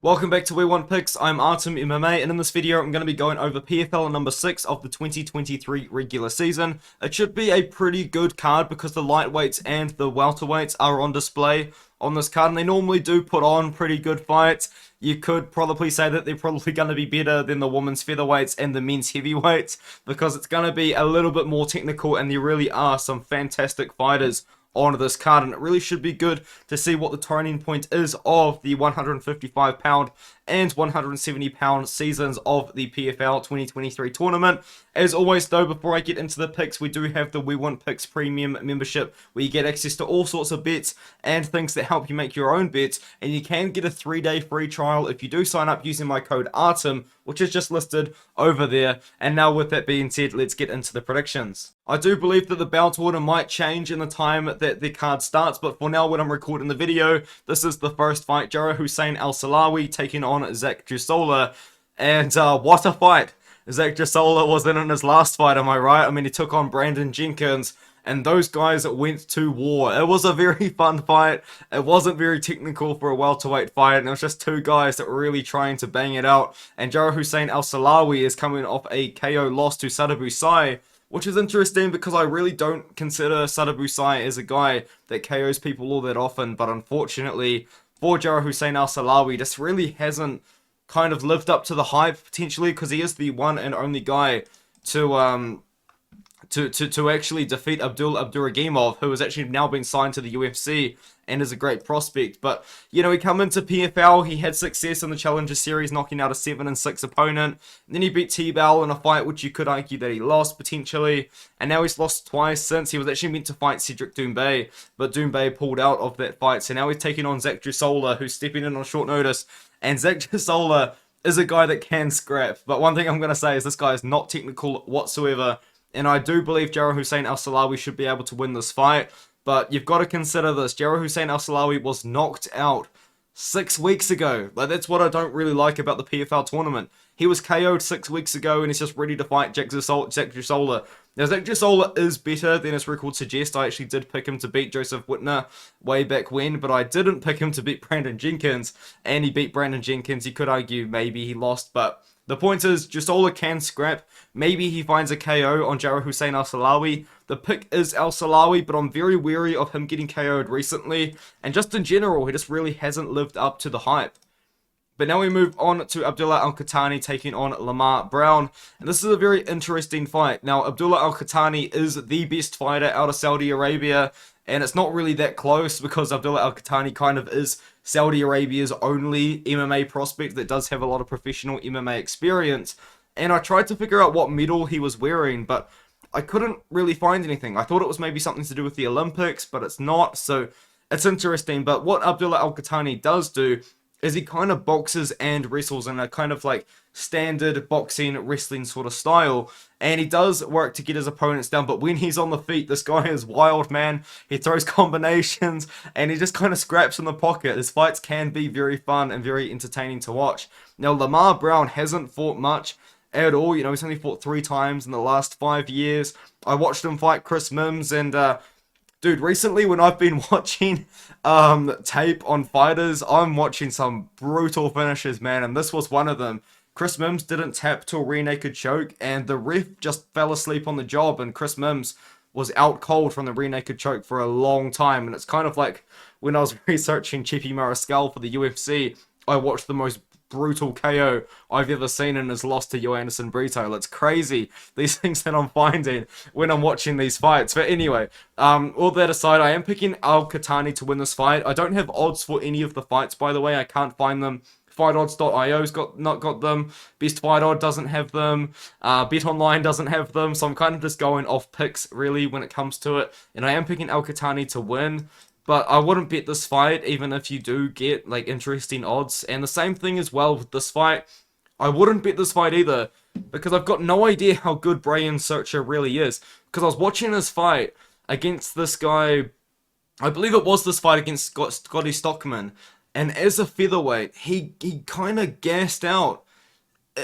Welcome back to We Want Picks. I'm Artem MMA, and in this video I'm going to be going over PFL number 6 of the 2023 regular season. It should be a pretty good card because the lightweights and the welterweights are on display on this card, and they normally do put on pretty good fights. You could probably say that they're probably going to be better than the women's featherweights and the men's heavyweights because it's going to be a little bit more technical, and there really are some fantastic fighters on this card, and it really should be good to see what the turning point is of the 155 pound and 170 pound seasons of the PFL 2023 tournament. As always though, before I get into the picks, we do have the We Want Picks premium membership where you get access to all sorts of bets and things that help you make your own bets, and you can get a 3-day free trial if you do sign up using my code ARTEM, which is just listed over there. And now with that being said, let's get into the predictions. I do believe that the bout order might change in the time that the card starts, but for now when I'm recording the video, this is the first fight, Jarrah Hussein Al-Silawi taking on Zach Juusola, and what a fight. Zach Juusola wasn't in his last fight, am I right? I mean, he took on Brandon Jenkins, and those guys went to war. It was a very fun fight. It wasn't very technical for a welterweight fight, and it was just two guys that were really trying to bang it out. And Jarrah Hussein Al-Silawi is coming off a KO loss to Sadibou, which is interesting because I really don't consider Sadibou as a guy that KOs people all that often, but unfortunately for Jarrah Hussein Al-Silawi, this really hasn't kind of lived up to the hype potentially, because he is the one and only guy to actually defeat Magomedkerimov, who has actually now been signed to the UFC and is a great prospect. But, you know, he come into PFL, he had success in the Challenger Series, knocking out a 7-6 opponent. And then he beat T-Bell in a fight which you could argue that he lost, potentially. And now he's lost twice since. He was actually meant to fight Cedric Doumbé, but Doumbé pulled out of that fight. So now he's taking on Zach Juusola, who's stepping in on short notice. And Zach Juusola is a guy that can scrap. But one thing I'm going to say is this guy is not technical whatsoever. And I do believe Jarrah Hussein Al-Silawi should be able to win this fight. But you've got to consider this. Jarrah Hussein Al-Silawi was knocked out 6 weeks ago. Like, that's what I don't really like about the PFL tournament. He was KO'd 6 weeks ago, and he's just ready to fight Zach Juusola. Now, Zach Juusola is better than his record suggests. I actually did pick him to beat Joseph Whitner way back when, but I didn't pick him to beat Brandon Jenkins. And he beat Brandon Jenkins. You could argue maybe he lost, but the point is, Juusola can scrap. Maybe he finds a KO on Jarrah Hussein Al-Silawi. The pick is Al-Silawi, but I'm very wary of him getting KO'd recently. And just in general, he just really hasn't lived up to the hype. But now we move on to Abdullah Al-Qahtani taking on Lamar Brown. And this is a very interesting fight. Now, Abdullah Al-Qahtani is the best fighter out of Saudi Arabia. And it's not really that close because Abdullah Al-Qahtani kind of is Saudi Arabia's only MMA prospect that does have a lot of professional MMA experience. And I tried to figure out what medal he was wearing, but I couldn't really find anything. I thought it was maybe something to do with the Olympics, but it's not. So it's interesting. But what Abdullah Al-Qahtani does do is he kind of boxes and wrestles in a kind of like standard boxing, wrestling sort of style. And he does work to get his opponents down, but when he's on the feet, this guy is wild, man. He throws combinations, and he just kind of scraps in the pocket. His fights can be very fun and very entertaining to watch. Now, Lamar Brown hasn't fought much at all. You know, he's only fought 3 times in the last 5 years. I watched him fight Chris Mims, and dude, recently when I've been watching tape on fighters, I'm watching some brutal finishes, man, and this was one of them. Chris Mims didn't tap to a rear naked choke, and the ref just fell asleep on the job, and Chris Mims was out cold from the rear naked choke for a long time. And it's kind of like when I was researching Chippy Mariscal for the UFC, I watched the most brutal KO I've ever seen in his loss to Joanderson Brito. It's crazy, these things that I'm finding when I'm watching these fights. But anyway, all that aside, I am picking Al-Qahtani to win this fight. I don't have odds for any of the fights, by the way. I can't find them. FightOdds.io's not got them. Best Fight Odd doesn't have them. BetOnline doesn't have them. So I'm kind of just going off picks, really, when it comes to it. And I am picking Al-Qahtani to win. But I wouldn't bet this fight, even if you do get, like, interesting odds. And the same thing as well with this fight. I wouldn't bet this fight either, because I've got no idea how good Brahyan Zurcher really is. Because I was watching his fight against this guy, I believe it was this fight against Scotty Stockman. And as a featherweight, he kind of gassed out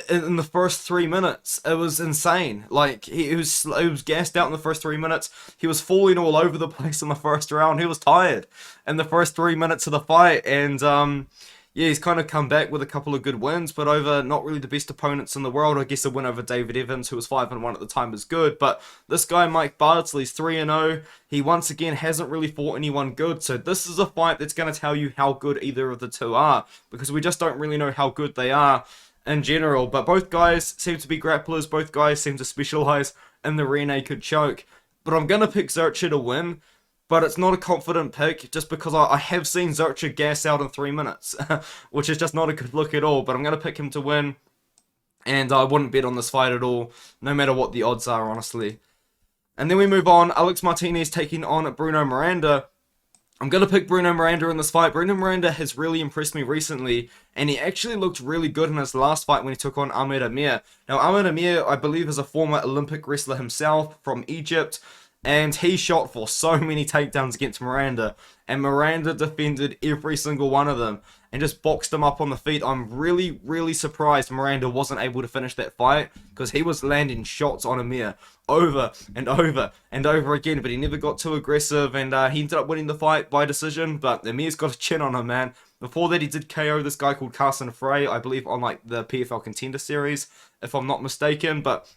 in the first 3 minutes. It was insane. Like, he was gassed out in the first 3 minutes. He was falling all over the place in the first round. He was tired in the first 3 minutes of the fight. And yeah, he's kind of come back with a couple of good wins, but over not really the best opponents in the world. I guess a win over David Evans, who was 5-1 at the time, is good, but this guy, Mike Bardsley's 3-0. He once again hasn't really fought anyone good, so this is a fight that's going to tell you how good either of the two are, because we just don't really know how good they are in general. But both guys seem to be grapplers, both guys seem to specialize in the rear naked choke. But I'm going to pick Zurcher to win, but it's not a confident pick, just because I have seen Zurcher gas out in 3 minutes, which is just not a good look at all. But I'm going to pick him to win, and I wouldn't bet on this fight at all, no matter what the odds are, honestly. And then we move on, Alex Martinez taking on Bruno Miranda. I'm going to pick Bruno Miranda in this fight. Bruno Miranda has really impressed me recently, and he actually looked really good in his last fight when he took on Aubin-Mercier. Now, Aubin-Mercier, I believe, is a former Olympic wrestler himself from Egypt, and he shot for so many takedowns against Miranda, and Miranda defended every single one of them and just boxed him up on the feet. I'm really, really surprised Miranda wasn't able to finish that fight, because he was landing shots on Amir over and over and over again, but he never got too aggressive, and he ended up winning the fight by decision. But Amir's got a chin on him, man. Before that, he did KO this guy called Carson Frey, I believe, on like the PFL Contender Series, if I'm not mistaken. But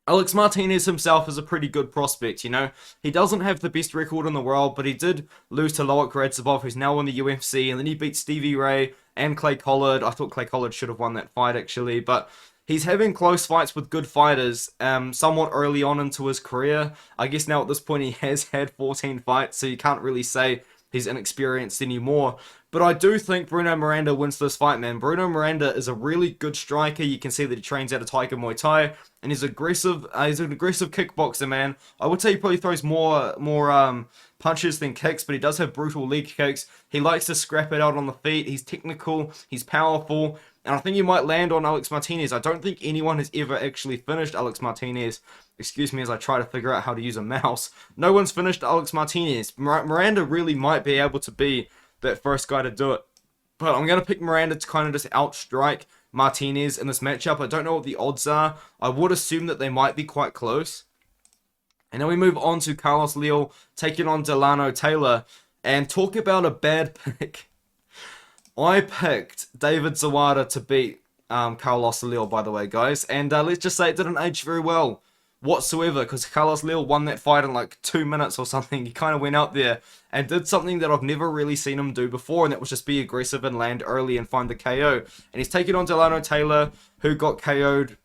Alex Martinez himself is a pretty good prospect, you know. He doesn't have the best record in the world, but he did lose to Radzhabov, who's now in the UFC, and then he beat Stevie Ray and Clay Collard. I thought Clay Collard should have won that fight, actually, but he's having close fights with good fighters somewhat early on into his career. I guess now at this point he has had 14 fights, so you can't really say he's inexperienced anymore. But I do think Bruno Miranda wins this fight, man. Bruno Miranda is a really good striker. You can see that he trains out of Tiger Muay Thai, and he's aggressive. He's an aggressive kickboxer, man. I would say he probably throws more punches than kicks, but he does have brutal leg kicks. He likes to scrap it out on the feet. He's technical. He's powerful. And I think he might land on Alex Martinez. I don't think anyone has ever actually finished Alex Martinez. Excuse me as I try to figure out how to use a mouse. No one's finished Alex Martinez. Miranda really might be able to be that first guy to do it. But I'm going to pick Miranda to kind of just outstrike Martinez in this matchup. I don't know what the odds are. I would assume that they might be quite close. And then we move on to Carlos Leal taking on Dilano Taylor. And talk about a bad pick. I picked David Zawada to beat Carlos Leal, by the way, guys. And let's just say it didn't age very well whatsoever, because Carlos Leal won that fight in like 2 minutes or something. He kind of went out there and did something that I've never really seen him do before, and that was just be aggressive and land early and find the KO. And he's taking on Dilano Taylor, who got KO'd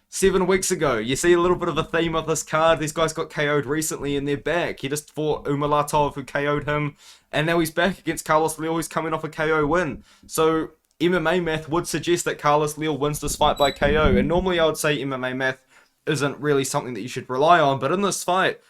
7 weeks ago. You see a little bit of a theme of this card. These guys got KO'd recently and they're back. He just fought Umalatov, who KO'd him, and now he's back against Carlos Leal, who's coming off a KO win. So MMA math would suggest that Carlos Leal wins this fight by KO, and normally I would say MMA math isn't really something that you should rely on, but in this fight,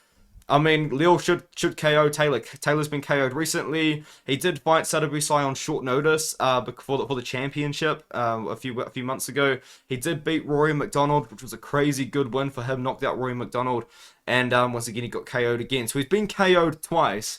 I mean, Leal should KO Taylor. Taylor's been KO'd recently. He did fight Sadibusai on short notice for the championship a few months ago. He did beat Rory McDonald, which was a crazy good win for him. Knocked out Rory McDonald, and once again he got KO'd again. So he's been KO'd twice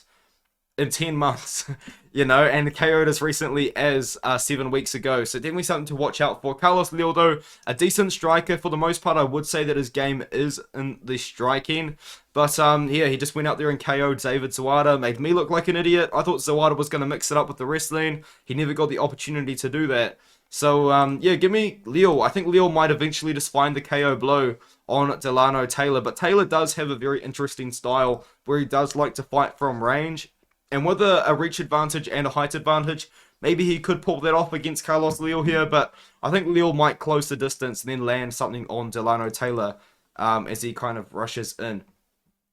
in 10 months, you know, and KO'd as recently as 7 weeks ago. So definitely something to watch out for. Carlos Leal, though, a decent striker. For the most part, I would say that his game is in the striking. But, yeah, he just went out there and KO'd David Zawada. Made me look like an idiot. I thought Zawada was going to mix it up with the wrestling. He never got the opportunity to do that. So, yeah, give me Leal. I think Leal might eventually just find the KO blow on Dilano Taylor. But Taylor does have a very interesting style where he does like to fight from range. And with a reach advantage and a height advantage, maybe he could pull that off against Carlos Leal here, but I think Leal might close the distance and then land something on Dilano Taylor as he kind of rushes in.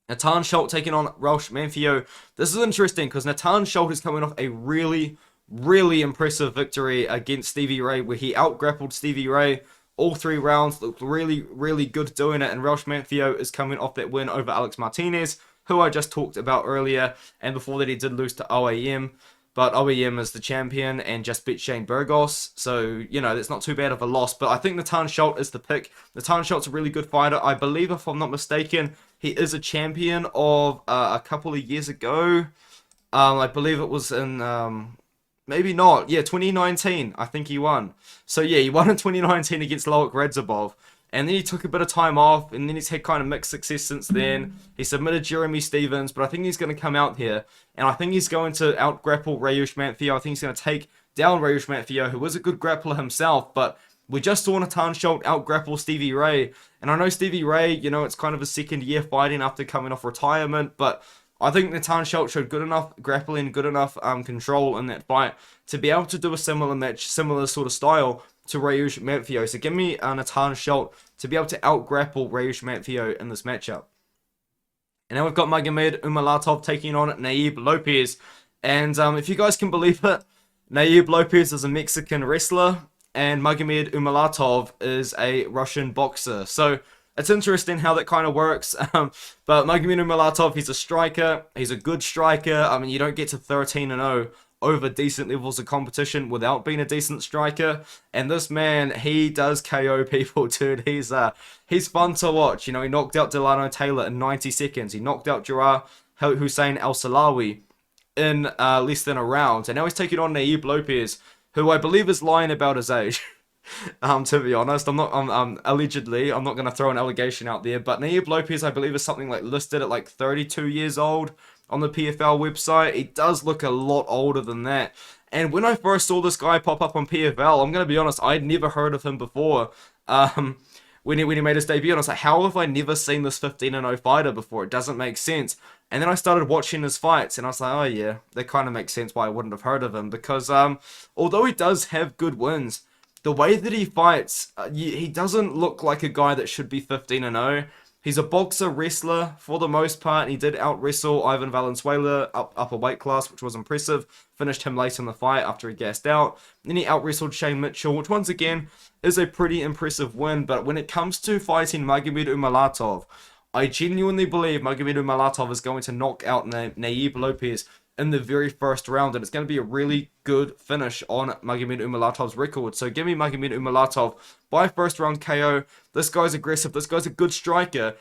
Natan Schulte taking on Raush Manfio. This is interesting because Natan Schulte is coming off a really, really impressive victory against Stevie Ray, where he out-grappled Stevie Ray all 3 rounds, looked really, really good doing it, and Raush Manfio is coming off that win over Alex Martinez, who I just talked about earlier, and before that he did lose to OAM, but OAM is the champion and just beat Shane Burgos, so, you know, that's not too bad of a loss, but I think Natan Schulte is the pick. Natan Schulte's a really good fighter. I believe, if I'm not mistaken, he is a champion of a couple of years ago. I believe it was in, maybe not, yeah, 2019, I think he won. So yeah, he won in 2019 against Radzhabov. And then he took a bit of time off, and then he's had kind of mixed success since then. He submitted Jeremy Stevens, but I think he's going to come out here, and I think he's going to out-grapple Raush Manfio. I think he's going to take down Raush Manfio, who was a good grappler himself, but we just saw Natan Schulte out-grapple Stevie Ray, and I know Stevie Ray, you know, it's kind of his second year fighting after coming off retirement, but I think Natan Schulte showed good enough grappling, good enough control in that fight to be able to do a similar match, similar sort of style to Raush Manfio. So give me Natan Schulte to be able to out-grapple Raush Manfio in this matchup. And now we've got Magomed Umalatov taking on Nayib Lopez. And if you guys can believe it, Nayib Lopez is a Mexican wrestler, and Magomed Umalatov is a Russian boxer. So it's interesting how that kind of works. But Magomed Umalatov, he's a striker. He's a good striker. I mean, you don't get to 13-0 over decent levels of competition without being a decent striker. And this man, he does KO people, dude. He's fun to watch. You know, he knocked out Dilano Taylor in 90 seconds. He knocked out Jarrah Hussein Al-Silawi in less than a round. And now he's taking on Nayib Lopez, who I believe is lying about his age. To be honest, allegedly, I'm not going to throw an allegation out there, but Nayib Lopez, I believe, is something like listed at like 32 years old on the PFL website. He does look a lot older than that. And when I first saw this guy pop up on PFL, I'm going to be honest, I'd never heard of him before. When he made his debut, and I was like, how have I never seen this 15-0 fighter before? It doesn't make sense. And then I started watching his fights, and I was like, oh yeah, that kind of makes sense why I wouldn't have heard of him. Because although he does have good wins, the way that he fights, he doesn't look like a guy that should be 15-0. He's a boxer wrestler for the most part. He did out-wrestle Ivan Valenzuela up a weight class, which was impressive. Finished him late in the fight after he gassed out. Then he out-wrestled Shane Mitchell, which once again is a pretty impressive win. But when it comes to fighting Magomed Umalatov, I genuinely believe Magomed Umalatov is going to knock out Nayib Lopez in the very first round, and it's going to be a really good finish on Magomed Umalatov's record. So give me Magomed Umalatov by first round KO. This guy's aggressive, this guy's a good striker,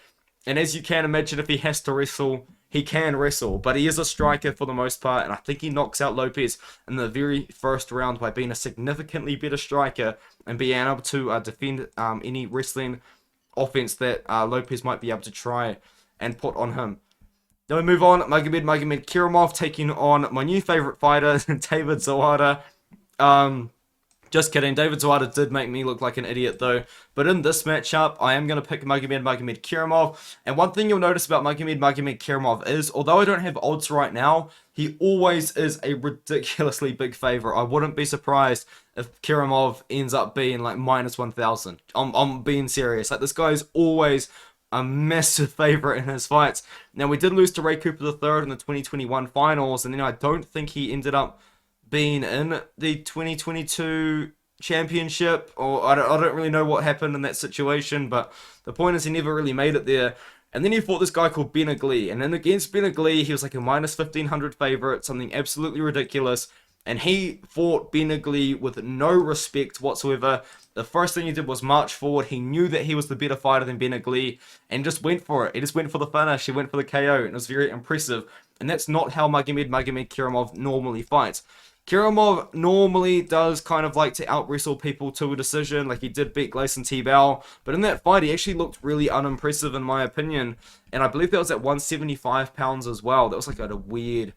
and as you can imagine, if he has to wrestle, he can wrestle, but he is a striker for the most part, and I think he knocks out Lopez in the very first round by being a significantly better striker and being able to defend any wrestling offense that Lopez might be able to try and put on him. Then we move on, Magomedkerimov taking on my new favorite fighter, David Zawada. Just kidding, David Zawada did make me look like an idiot though. But in this matchup, I am going to pick Magomedkerimov. And one thing you'll notice about Magomedkerimov is, although I don't have odds right now, he always is a ridiculously big favorite. I wouldn't be surprised if Kerimov ends up being like minus 1,000. I'm being serious. Like, this guy is always a massive favorite in his fights. Now, we did lose to Ray Cooper III in the 2021 finals, and then I don't think he ended up being in the 2022 championship, or I don't really know what happened in that situation, but the point is he never really made it there. And then he fought this guy called Benagli, and then against Benagli, he was like a minus 1,500 favorite, something absolutely ridiculous. And he fought Benagli with no respect whatsoever. The first thing he did was march forward. He knew that he was the better fighter than Benagli and just went for it. He just went for the finish. He went for the KO, and it was very impressive. And that's not how Magomedkerimov normally fights. Kerimov normally does kind of like to out-wrestle people to a decision, like he did beat Gleison Tibau, but in that fight he actually looked really unimpressive in my opinion, and I believe that was at 175 pounds as well. That was like a weird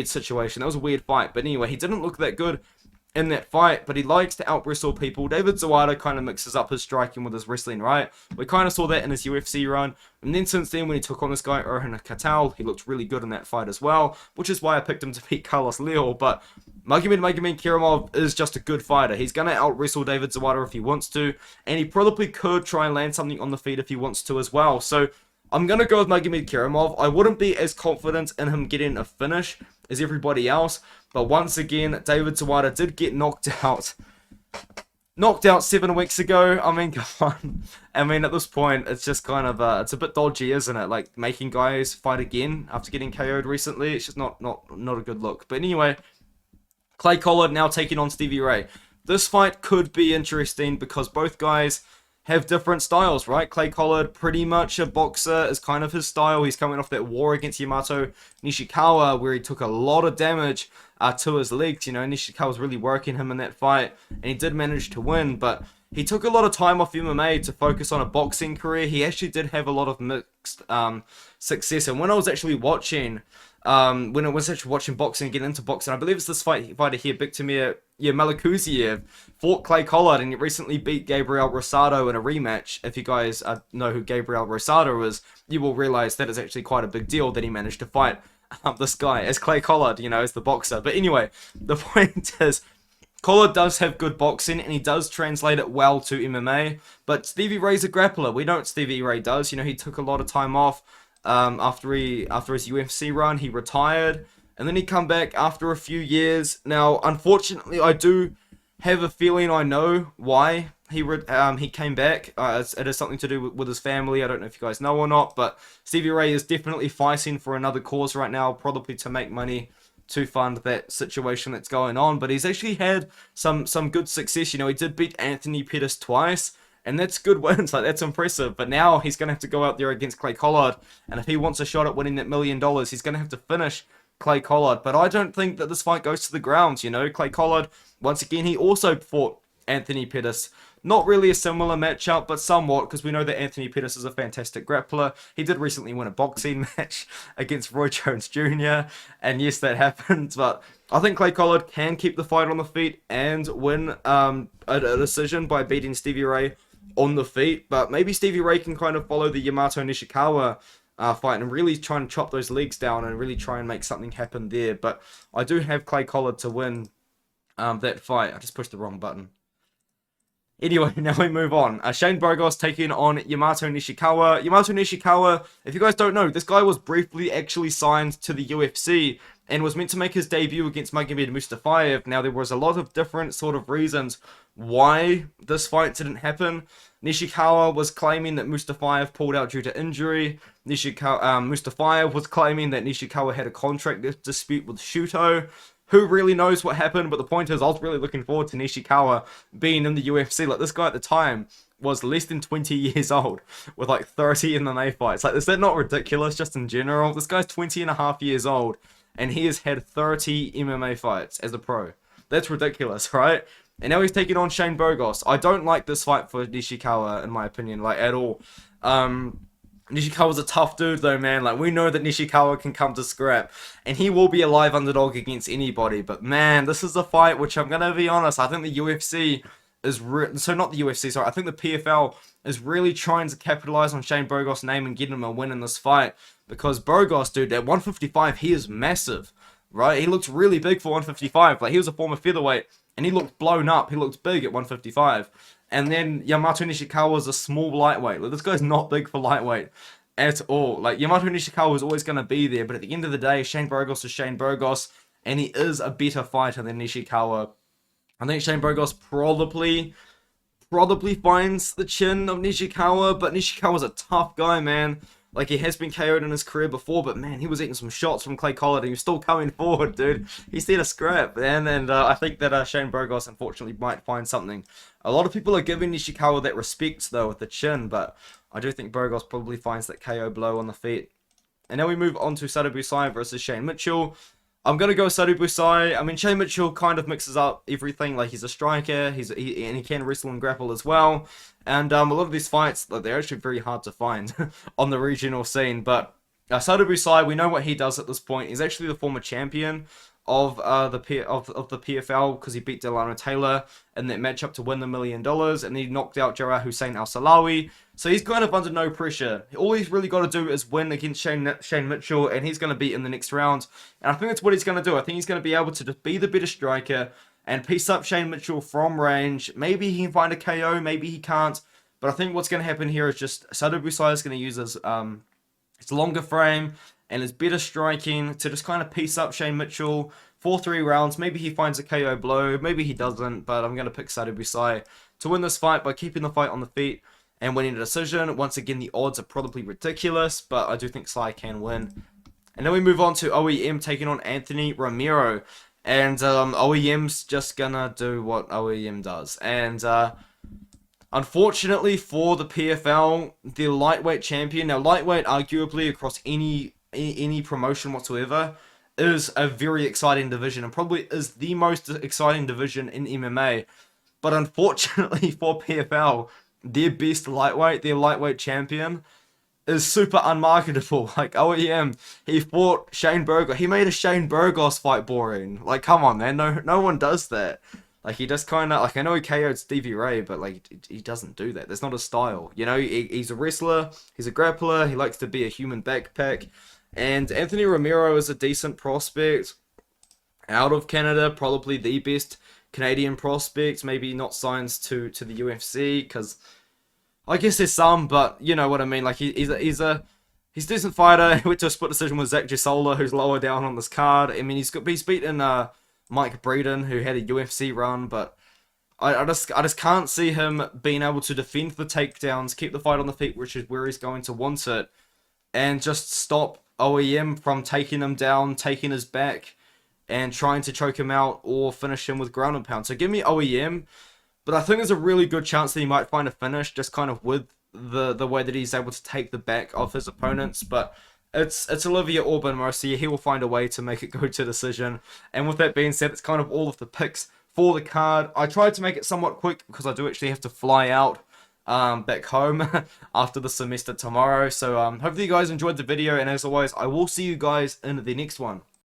situation. That was a weird fight, but anyway, he didn't look that good in that fight, but he likes to out-wrestle people. David Zawada kind of mixes up his striking with his wrestling, right? We kind of saw that in his UFC run, and then since then, when he took on this guy, Erhan Katal, he looked really good in that fight as well, which is why I picked him to beat Carlos Leal. But Magomedkerimov is just a good fighter. He's going to out-wrestle David Zawada if he wants to, and he probably could try and land something on the feet if he wants to as well. So I'm going to go with Magomedkerimov. I wouldn't be as confident in him getting a finish as everybody else, but once again, David Zawada did get knocked out 7 weeks ago. I mean, come on. I mean, at this point, it's just kind of, it's a bit dodgy, isn't it? Like, making guys fight again after getting KO'd recently. It's just not a good look. But anyway, Clay Collard now taking on Stevie Ray. This fight could be interesting because both guys have different styles, right? Clay Collard, pretty much a boxer, is kind of his style. He's coming off that war against Yamato Nishikawa, where he took a lot of damage to his legs. You know, Nishikawa was really working him in that fight, and he did manage to win, but he took a lot of time off MMA to focus on a boxing career. He actually did have a lot of mixed success. And when I was actually watching boxing, getting into boxing, I believe it's this fighter here, Bektemir Malakuziev, fought Clay Collard and recently beat Gabriel Rosado in a rematch. If you guys know who Gabriel Rosado is, you will realize that is actually quite a big deal that he managed to fight this guy as Clay Collard, as the boxer. But anyway, the point is, Collard does have good boxing, and he does translate it well to MMA, but Stevie Ray's a grappler. We know what Stevie Ray does. He took a lot of time off after his UFC run. He retired, and then he come back after a few years. Now, unfortunately, I do have a feeling I know why he came back. It has something to do with his family. I don't know if you guys know or not, but Stevie Ray is definitely fighting for another cause right now, probably to make money to fund that situation that's going on. But he's actually had some good success. He did beat Anthony Pettis twice, and that's good wins. That's impressive. But now he's going to have to go out there against Clay Collard, and if he wants a shot at winning that $1 million, he's going to have to finish Clay Collard. But I don't think that this fight goes to the ground. Clay Collard, once again, he also fought Anthony Pettis. Not really a similar matchup, but somewhat, because we know that Anthony Pettis is a fantastic grappler. He did recently win a boxing match against Roy Jones Jr., and yes, that happened, but I think Clay Collard can keep the fight on the feet and win a decision by beating Stevie Ray on the feet. But maybe Stevie Ray can kind of follow the Yamato Nishikawa fight and really try and chop those legs down and really try and make something happen there. But I do have Clay Collard to win that fight. I just pushed the wrong button. Anyway, now we move on. Shane Burgos taking on Yamato Nishikawa. Yamato Nishikawa, if you guys don't know, this guy was briefly actually signed to the UFC and was meant to make his debut against Magomed Mustafayev. Now, there was a lot of different sort of reasons why this fight didn't happen. Nishikawa was claiming that Mustafayev pulled out due to injury. Mustafayev was claiming that Nishikawa had a contract dispute with Schulte. Who really knows what happened? But the point is, I was really looking forward to Nishikawa being in the UFC. This guy at the time was less than 20 years old with 30 MMA fights. Is that not ridiculous just in general? This guy's 20 and a half years old, and he has had 30 MMA fights as a pro. That's ridiculous, right? And now he's taking on Shane Burgos. I don't like this fight for Nishikawa, in my opinion, at all. Nishikawa's a tough dude though, man. We know that Nishikawa can come to scrap, and he will be a live underdog against anybody. But man, this is a fight which, I'm gonna be honest, I think the UFC is not the UFC, sorry, I think the PFL is really trying to capitalize on Shane Burgos' name and get him a win in this fight, because Burgos, dude, at 155, he is massive, right? He looks really big for 155. He was a former featherweight, and he looked blown up. He looked big at 155. And then Yamato Nishikawa is a small lightweight. This guy's not big for lightweight at all. Yamato Nishikawa is always going to be there, but at the end of the day, Shane Burgos is Shane Burgos, and he is a better fighter than Nishikawa. I think Shane Burgos probably finds the chin of Nishikawa, but Nishikawa's a tough guy, man. He has been KO'd in his career before, but man, he was eating some shots from Clay Collard, and he was still coming forward, dude. He's there to scrap, man, and I think that Shane Burgos, unfortunately, might find something. A lot of people are giving Nishikawa that respect, though, with the chin, but I do think Burgos probably finds that KO blow on the feet. And now we move on to Sado Busai versus Shane Mitchell. I'm going to go Sado Busai. I mean, Shane Mitchell kind of mixes up everything. He's a striker, and he can wrestle and grapple as well. And a lot of these fights, they're actually very hard to find on the regional scene. But Sado Busai, we know what he does at this point. He's actually the former champion of the PFL, because he beat Dilano Taylor in that matchup to win the $1 million, and he knocked out Jarrah Hussein Al-Silawi. So he's kind of under no pressure. All he's really got to do is win against Shane Mitchell, and he's going to be in the next round. And I think that's what he's going to do. I think he's going to be able to just be the better striker and piece up Shane Mitchell from range. Maybe he can find a KO, maybe he can't. But I think what's going to happen here is just Sado Busai is going to use his longer frame and his better striking to just kind of piece up Shane Mitchell for 3 rounds. Maybe he finds a KO blow, maybe he doesn't, but I'm going to pick Sado Busai to win this fight by keeping the fight on the feet and winning a decision. Once again, the odds are probably ridiculous, but I do think Sai can win. And then we move on to OEM taking on Anthony Romero. And OEM's just gonna do what OEM does. And unfortunately for the PFL, the lightweight champion, now lightweight arguably across any promotion whatsoever, is a very exciting division, and probably is the most exciting division in MMA. But unfortunately for PFL, their best lightweight, their lightweight champion, is super unmarketable. Like OEM, he fought Shane Burgos. He made a Shane Burgos fight boring. Like, come on, man. No one does that. Like, he just kind of, like, I know he KO'd Stevie Ray, but, like, he doesn't do that. That's not his style. You know, he's a wrestler, he's a grappler, he likes to be a human backpack. And Anthony Romero is a decent prospect out of Canada, probably the best Canadian prospect. Maybe not signed to the UFC, because I guess there's some, but you know what I mean. Like, he's a decent fighter. He went to a split decision with Zach Juusola, who's lower down on this card. I mean, he's beaten Mike Breeden, who had a UFC run, but I just can't see him being able to defend the takedowns, keep the fight on the feet, which is where he's going to want it, and just stop OEM from taking him down, taking his back, and trying to choke him out or finish him with ground and pound. So give me OEM, but I think there's a really good chance that he might find a finish, just kind of with the way that he's able to take the back of his opponents. But it's Olivier Aubin-Mercier. He will find a way to make it go to decision. And with that being said, it's kind of all of the picks for the card. I tried to make it somewhat quick because I do actually have to fly out back home after the semester tomorrow. So hopefully you guys enjoyed the video, and as always, I will see you guys in the next one.